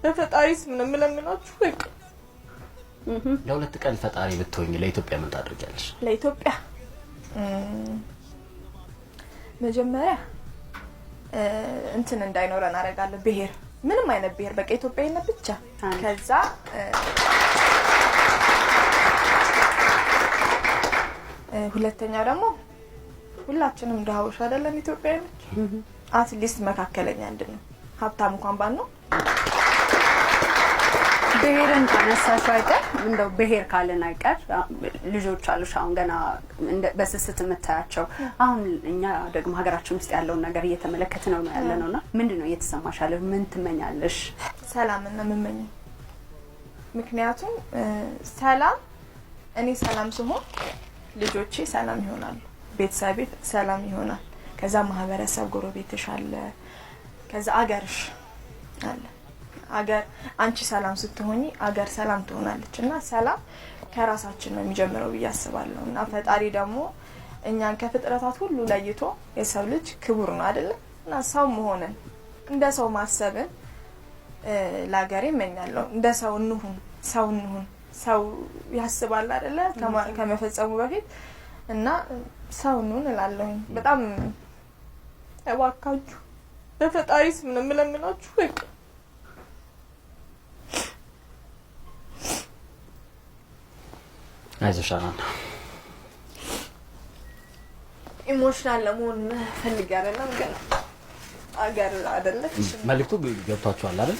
በፈጣሪስ ምንም ለምናችሁ በቃ ለሁለት ቀን ፈጣሪ ብትሆኝ ለኢትዮጵያ ምን ታደርጊያለሽ? ለኢትዮጵያ መጀመሪያ እንትን እንዳይኖረን አደርጋለሁ። ብሄር ምንም አይነት ብሄር በቃ ኢትዮጵያዊነት ብቻ። ከዛ ሁለተኛው ደግሞ ሁላችንም ድሃዎች አይደለም ኢትዮጵያዊዎች አትሊስት መካከለኛ እንድን ሀብታም እንኳን ባንነው ብሄርን ካነሳሽው አይቀር እንደው ብሄር ካለን አይቀር ልጆች አሉሽ አሁን ገና በስስት የምታያቸው አሁን እኛ ደግሞ ሀገራችን ውስጥ ያለውን ነገር እየተመለከትን ነው ያለነውና ምንድነው እየተሰማሽ ያለው? ምን ትመኛለሽ? ሰላም እና መመኘ ምክንያቱም ሰላም እኔ ሰላም ስሆን ልጆቼ ሰላም ይሆናሉ፣ ቤተሰቤ ሰላም ይሆናል፣ ከዛ ማህበረሰብ ጎረቤትሽ አለ፣ ከዛ አገርሽ አለ። አገር አንቺ ሰላም ስትሆኚ አገር ሰላም ትሆናለችና ሰላም ከራሳችን ነው የሚጀምረው ብዬ አስባለሁ። እና ፈጣሪ ደግሞ እኛን ከፍጥረታት ሁሉ ለይቶ የሰው ልጅ ክቡር ነው አይደል? እና ሰው መሆንን እንደ ሰው ማሰብን ለሀገሬ እመኛለሁ። እንደ ሰው እንሁን፣ ሰው ያስባል አይደለ? ከመፈጸሙ በፊት እና ሰው እንሁን እላለሁ። በጣም እባካችሁ በፈጣሪስ ምንም ለምናችሁ በቃ አይዞሽ አናና ኢሞሽናል ለመሆን ፈልጋለሁ። ግን አገር አይደለች መልክቱ ገብቷችኋል አይደል?